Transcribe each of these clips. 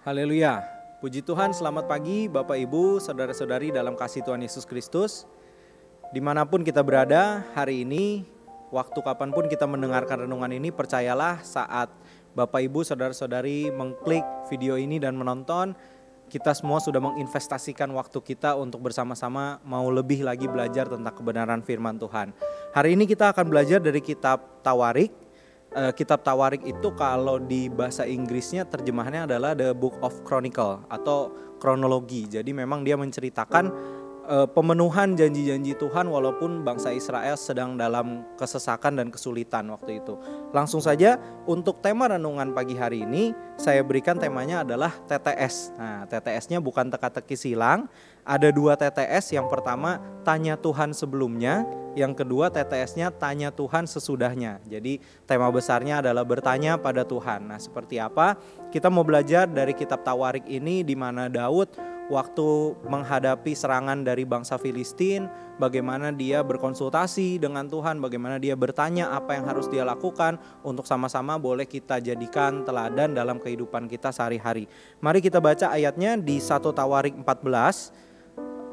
Haleluya, puji Tuhan, selamat pagi Bapak Ibu, Saudara-saudari dalam kasih Tuhan Yesus Kristus. Dimanapun kita berada hari ini, waktu kapanpun kita mendengarkan renungan ini, percayalah saat Bapak Ibu, Saudara-saudari mengklik video ini dan menonton, kita semua sudah menginvestasikan waktu kita untuk bersama-sama mau lebih lagi belajar tentang kebenaran firman Tuhan. Hari ini kita akan belajar dari kitab Tawarik. Kitab Tawarik itu kalau di bahasa Inggrisnya terjemahannya adalah The Book of Chronicle atau kronologi. Jadi memang dia menceritakan pemenuhan janji-janji Tuhan walaupun bangsa Israel sedang dalam kesesakan dan kesulitan waktu itu. Langsung saja untuk tema renungan pagi hari ini saya berikan temanya adalah TTS. Nah, TTS-nya bukan teka-teki silang. Ada 2 TTS, yang pertama tanya Tuhan sebelumnya, yang kedua TTS-nya tanya Tuhan sesudahnya. Jadi tema besarnya adalah bertanya pada Tuhan. Nah, seperti apa? Kita mau belajar dari kitab Tawarik ini di mana Daud waktu menghadapi serangan dari bangsa Filistin, bagaimana dia berkonsultasi dengan Tuhan, bagaimana dia bertanya apa yang harus dia lakukan untuk sama-sama boleh kita jadikan teladan dalam kehidupan kita sehari-hari. Mari kita baca ayatnya di 1 Tawarik 14.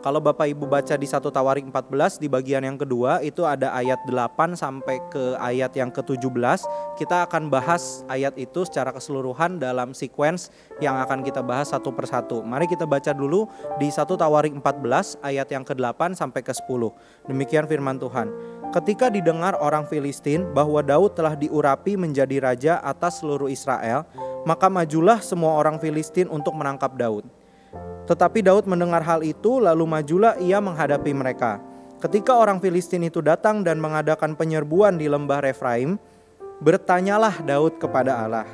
Kalau Bapak Ibu baca di 1 Tawarik 14 di bagian yang kedua itu ada ayat 8 sampai ke ayat yang ke-17. Kita akan bahas ayat itu secara keseluruhan dalam sequence yang akan kita bahas satu persatu. Mari kita baca dulu di 1 Tawarik 14 ayat yang ke-8 sampai ke-10. Demikian firman Tuhan. Ketika didengar orang Filistin bahwa Daud telah diurapi menjadi raja atas seluruh Israel, maka majulah semua orang Filistin untuk menangkap Daud. Tetapi Daud mendengar hal itu, lalu majulah ia menghadapi mereka. Ketika orang Filistin itu datang dan mengadakan penyerbuan di lembah Refraim, bertanyalah Daud kepada Allah,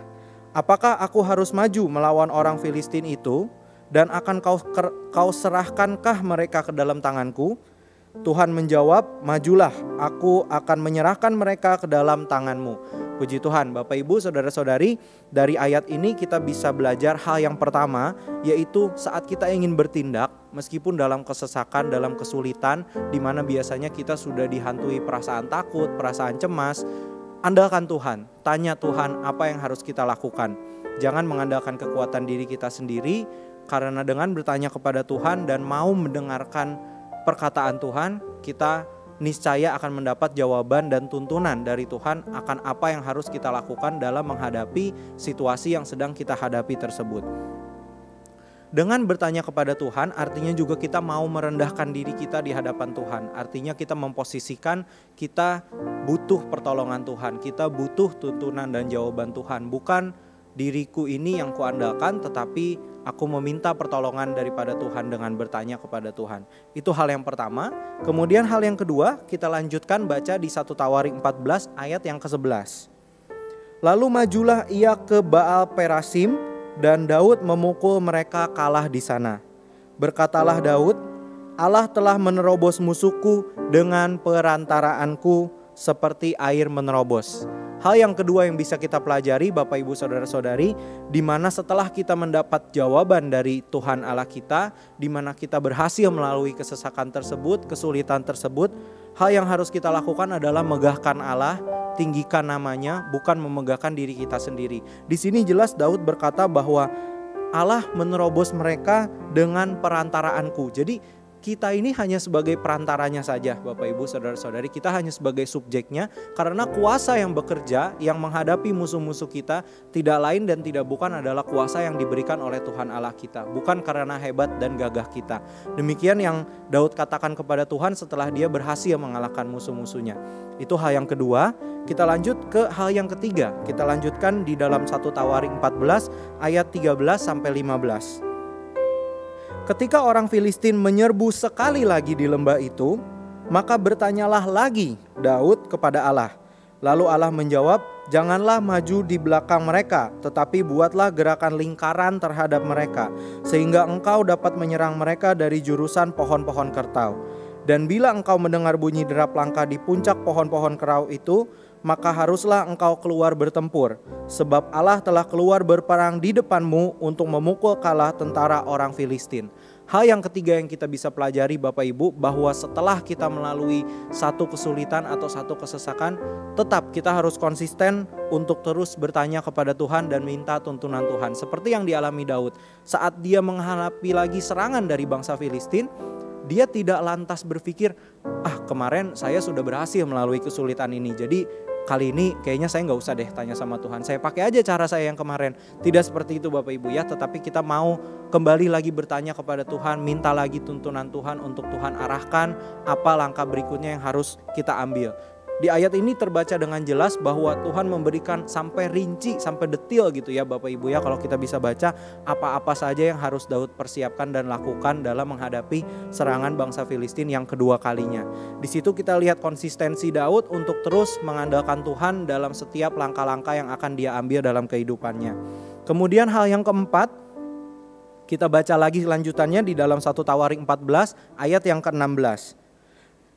apakah aku harus maju melawan orang Filistin itu, dan akan kau serahkankah mereka ke dalam tanganku? Tuhan menjawab, majulah, aku akan menyerahkan mereka ke dalam tanganmu. Puji Tuhan, Bapak Ibu, Saudara-saudari, dari ayat ini kita bisa belajar hal yang pertama, yaitu saat kita ingin bertindak, meskipun dalam kesesakan, dalam kesulitan, di mana biasanya kita sudah dihantui perasaan takut, perasaan cemas, andalkan Tuhan, tanya Tuhan apa yang harus kita lakukan. Jangan mengandalkan kekuatan diri kita sendiri, karena dengan bertanya kepada Tuhan dan mau mendengarkan perkataan Tuhan, kita niscaya akan mendapat jawaban dan tuntunan dari Tuhan akan apa yang harus kita lakukan dalam menghadapi situasi yang sedang kita hadapi tersebut. Dengan bertanya kepada Tuhan, artinya juga kita mau merendahkan diri kita di hadapan Tuhan. Artinya kita memposisikan kita butuh pertolongan Tuhan, kita butuh tuntunan dan jawaban Tuhan. Bukan diriku ini yang kuandalkan, tetapi aku meminta pertolongan daripada Tuhan dengan bertanya kepada Tuhan. Itu hal yang pertama. Kemudian hal yang kedua, kita lanjutkan baca di 1 Tawarik 14 ayat yang ke-11. Lalu majulah ia ke Baal Perasim, dan Daud memukul mereka kalah di sana. Berkatalah Daud, Allah telah menerobos musuhku dengan perantaraanku seperti air menerobos. Hal yang kedua yang bisa kita pelajari Bapak Ibu Saudara-saudari, di mana setelah kita mendapat jawaban dari Tuhan Allah kita, di mana kita berhasil melalui kesesakan tersebut, kesulitan tersebut, hal yang harus kita lakukan adalah megahkan Allah, tinggikan namanya, bukan memegahkan diri kita sendiri. Di sini jelas Daud berkata bahwa Allah menerobos mereka dengan perantaraanku. Jadi kita ini hanya sebagai perantaranya saja Bapak Ibu Saudara-saudari, kita hanya sebagai subjeknya, karena kuasa yang bekerja yang menghadapi musuh-musuh kita tidak lain dan tidak bukan adalah kuasa yang diberikan oleh Tuhan Allah kita, bukan karena hebat dan gagah kita. Demikian yang Daud katakan kepada Tuhan setelah dia berhasil mengalahkan musuh-musuhnya. Itu hal yang kedua. Kita lanjut ke hal yang ketiga. Kita lanjutkan di dalam 1 Tawarik 14 ayat 13 sampai 15. Ketika orang Filistin menyerbu sekali lagi di lembah itu, maka bertanyalah lagi Daud kepada Allah. Lalu Allah menjawab, janganlah maju di belakang mereka, tetapi buatlah gerakan lingkaran terhadap mereka, sehingga engkau dapat menyerang mereka dari jurusan pohon-pohon kertau. Dan bila engkau mendengar bunyi derap langkah di puncak pohon-pohon kerau itu, maka haruslah engkau keluar bertempur, sebab Allah telah keluar berperang di depanmu untuk memukul kalah tentara orang Filistin. Hal yang ketiga yang kita bisa pelajari Bapak Ibu, bahwa setelah kita melalui satu kesulitan atau satu kesesakan, tetap kita harus konsisten untuk terus bertanya kepada Tuhan dan minta tuntunan Tuhan. Seperti yang dialami Daud saat dia menghadapi lagi serangan dari bangsa Filistin, dia tidak lantas berpikir, kemarin saya sudah berhasil melalui kesulitan ini, jadi kali ini kayaknya saya nggak usah deh tanya sama Tuhan, saya pakai aja cara saya yang kemarin. Tidak seperti itu Bapak Ibu ya, tetapi kita mau kembali lagi bertanya kepada Tuhan, minta lagi tuntunan Tuhan untuk Tuhan arahkan apa langkah berikutnya yang harus kita ambil. Di ayat ini terbaca dengan jelas bahwa Tuhan memberikan sampai rinci, sampai detil gitu ya Bapak Ibu ya. Kalau kita bisa baca apa-apa saja yang harus Daud persiapkan dan lakukan dalam menghadapi serangan bangsa Filistin yang kedua kalinya. Di situ kita lihat konsistensi Daud untuk terus mengandalkan Tuhan dalam setiap langkah-langkah yang akan dia ambil dalam kehidupannya. Kemudian hal yang keempat, kita baca lagi lanjutannya di dalam 1 Tawarik 14 ayat yang ke-16.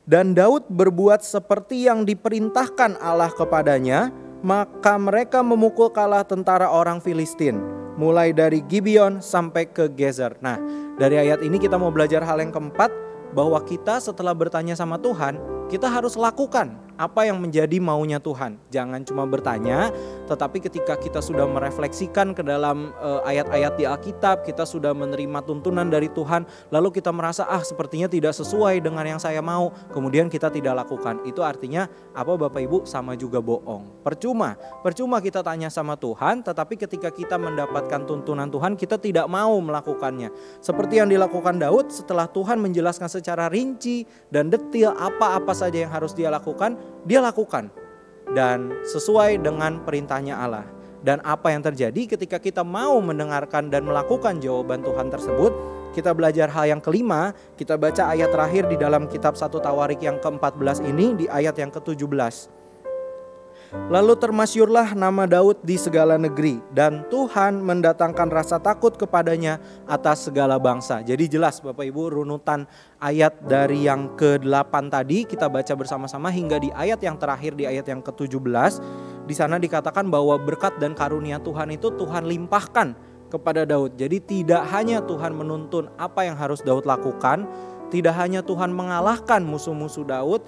Dan Daud berbuat seperti yang diperintahkan Allah kepadanya, maka mereka memukul kalah tentara orang Filistin, mulai dari Gibeon sampai ke Gezer. Nah, dari ayat ini kita mau belajar hal yang keempat, bahwa kita setelah bertanya sama Tuhan, kita harus lakukan apa yang menjadi maunya Tuhan. Jangan cuma bertanya, tetapi ketika kita sudah merefleksikan ke dalam ayat-ayat di Alkitab, kita sudah menerima tuntunan dari Tuhan, lalu kita merasa sepertinya tidak sesuai dengan yang saya mau, kemudian kita tidak lakukan. Itu artinya apa Bapak Ibu? Sama juga bohong. Percuma kita tanya sama Tuhan, tetapi ketika kita mendapatkan tuntunan Tuhan, kita tidak mau melakukannya. Seperti yang dilakukan Daud, setelah Tuhan menjelaskan secara rinci dan detail apa-apa saja yang harus dia lakukan, dia lakukan dan sesuai dengan perintahnya Allah. Dan apa yang terjadi ketika kita mau mendengarkan dan melakukan jawaban Tuhan tersebut, kita belajar hal yang kelima. Kita baca ayat terakhir di dalam kitab 1 Tawarik yang ke-14 ini, di ayat yang ke-17. Lalu termasyurlah nama Daud di segala negeri, dan Tuhan mendatangkan rasa takut kepadanya atas segala bangsa. Jadi jelas Bapak Ibu, runutan ayat dari yang ke-8 tadi kita baca bersama-sama hingga di ayat yang terakhir, di ayat yang ke-17. Di sana dikatakan bahwa berkat dan karunia Tuhan itu Tuhan limpahkan kepada Daud. Jadi tidak hanya Tuhan menuntun apa yang harus Daud lakukan, tidak hanya Tuhan mengalahkan musuh-musuh Daud,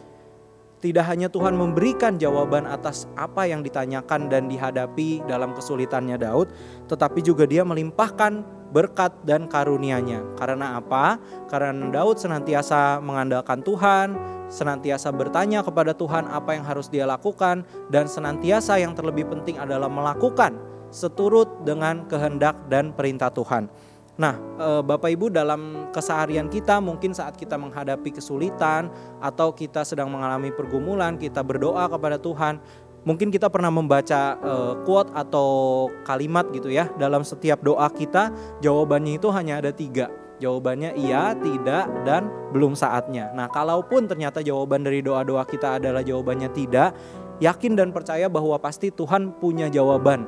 tidak hanya Tuhan memberikan jawaban atas apa yang ditanyakan dan dihadapi dalam kesulitannya Daud, tetapi juga dia melimpahkan berkat dan karunia-Nya. Karena apa? Karena Daud senantiasa mengandalkan Tuhan, senantiasa bertanya kepada Tuhan apa yang harus dia lakukan, dan senantiasa yang terlebih penting adalah melakukan seturut dengan kehendak dan perintah Tuhan. Nah, Bapak Ibu, dalam keseharian kita mungkin saat kita menghadapi kesulitan atau kita sedang mengalami pergumulan, kita berdoa kepada Tuhan. Mungkin kita pernah membaca quote atau kalimat gitu ya. Dalam setiap doa kita jawabannya itu hanya ada 3. Jawabannya iya, tidak, dan belum saatnya. Nah, kalaupun ternyata jawaban dari doa-doa kita adalah jawabannya tidak, yakin dan percaya bahwa pasti Tuhan punya jawaban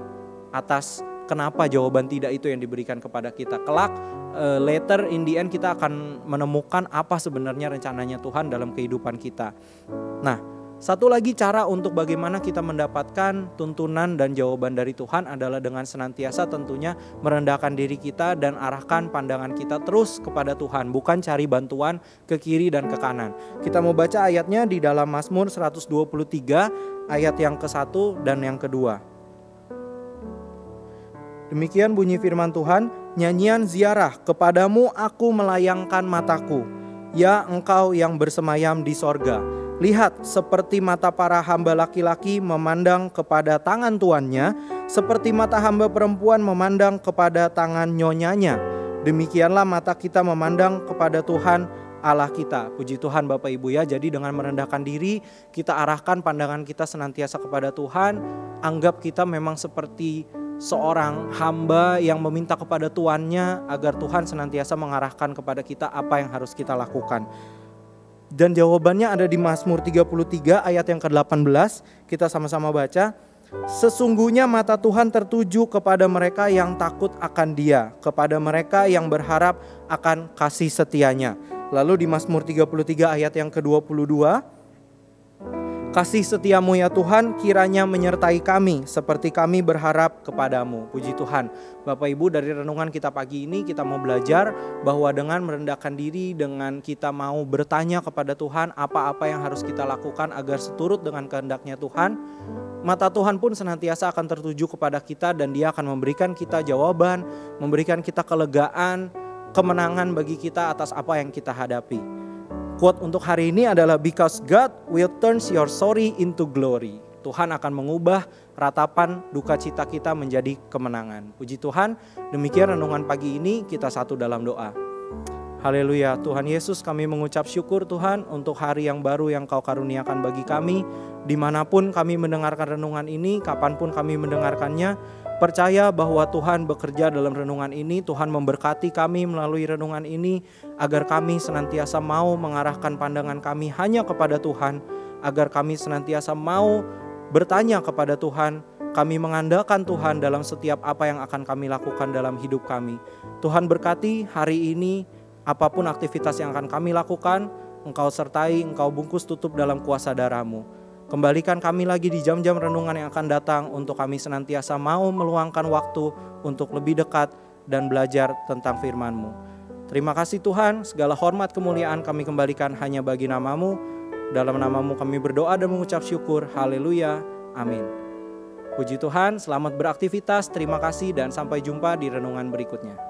atas kenapa jawaban tidak itu yang diberikan kepada kita. Kelak later in the end kita akan menemukan apa sebenarnya rencananya Tuhan dalam kehidupan kita. Nah, satu lagi cara untuk bagaimana kita mendapatkan tuntunan dan jawaban dari Tuhan adalah dengan senantiasa tentunya merendahkan diri kita dan arahkan pandangan kita terus kepada Tuhan, bukan cari bantuan ke kiri dan ke kanan. Kita mau baca ayatnya di dalam Mazmur 123 ayat yang ke-1 dan yang ke-2. Demikian bunyi firman Tuhan, nyanyian ziarah, kepadamu aku melayangkan mataku, ya Engkau yang bersemayam di sorga. Lihat, seperti mata para hamba laki-laki memandang kepada tangan tuannya, seperti mata hamba perempuan memandang kepada tangan nyonyanya. Demikianlah mata kita memandang kepada Tuhan Allah kita. Puji Tuhan Bapak Ibu ya. Jadi dengan merendahkan diri, kita arahkan pandangan kita senantiasa kepada Tuhan. Anggap kita memang seperti seorang hamba yang meminta kepada tuannya agar Tuhan senantiasa mengarahkan kepada kita apa yang harus kita lakukan. Dan jawabannya ada di Mazmur 33 ayat yang ke-18. Kita sama-sama baca. Sesungguhnya mata Tuhan tertuju kepada mereka yang takut akan Dia, kepada mereka yang berharap akan kasih setianya. Lalu di Mazmur 33 ayat yang ke-22, Kasih setiamu ya Tuhan kiranya menyertai kami seperti kami berharap kepadamu. Puji Tuhan. Bapak Ibu, dari renungan kita pagi ini kita mau belajar bahwa dengan merendahkan diri, dengan kita mau bertanya kepada Tuhan apa-apa yang harus kita lakukan agar seturut dengan kehendaknya Tuhan, mata Tuhan pun senantiasa akan tertuju kepada kita dan Dia akan memberikan kita jawaban, memberikan kita kelegaan, kemenangan bagi kita atas apa yang kita hadapi. Quote untuk hari ini adalah because God will turn your sorry into glory. Tuhan akan mengubah ratapan duka cita kita menjadi kemenangan. Puji Tuhan, demikian renungan pagi ini, kita satu dalam doa. Haleluya, Tuhan Yesus, kami mengucap syukur Tuhan untuk hari yang baru yang Kau karuniakan bagi kami. Dimanapun kami mendengarkan renungan ini, kapanpun kami mendengarkannya, percaya bahwa Tuhan bekerja dalam renungan ini. Tuhan memberkati kami melalui renungan ini, agar kami senantiasa mau mengarahkan pandangan kami hanya kepada Tuhan, agar kami senantiasa mau bertanya kepada Tuhan, kami mengandalkan Tuhan dalam setiap apa yang akan kami lakukan dalam hidup kami. Tuhan berkati hari ini, apapun aktivitas yang akan kami lakukan, Engkau sertai, Engkau bungkus tutup dalam kuasa darah-Mu. Kembalikan kami lagi di jam-jam renungan yang akan datang untuk kami senantiasa mau meluangkan waktu untuk lebih dekat dan belajar tentang firman-Mu. Terima kasih Tuhan, segala hormat kemuliaan kami kembalikan hanya bagi nama-Mu. Dalam nama-Mu kami berdoa dan mengucap syukur. Haleluya, amin. Puji Tuhan, selamat beraktivitas, terima kasih dan sampai jumpa di renungan berikutnya.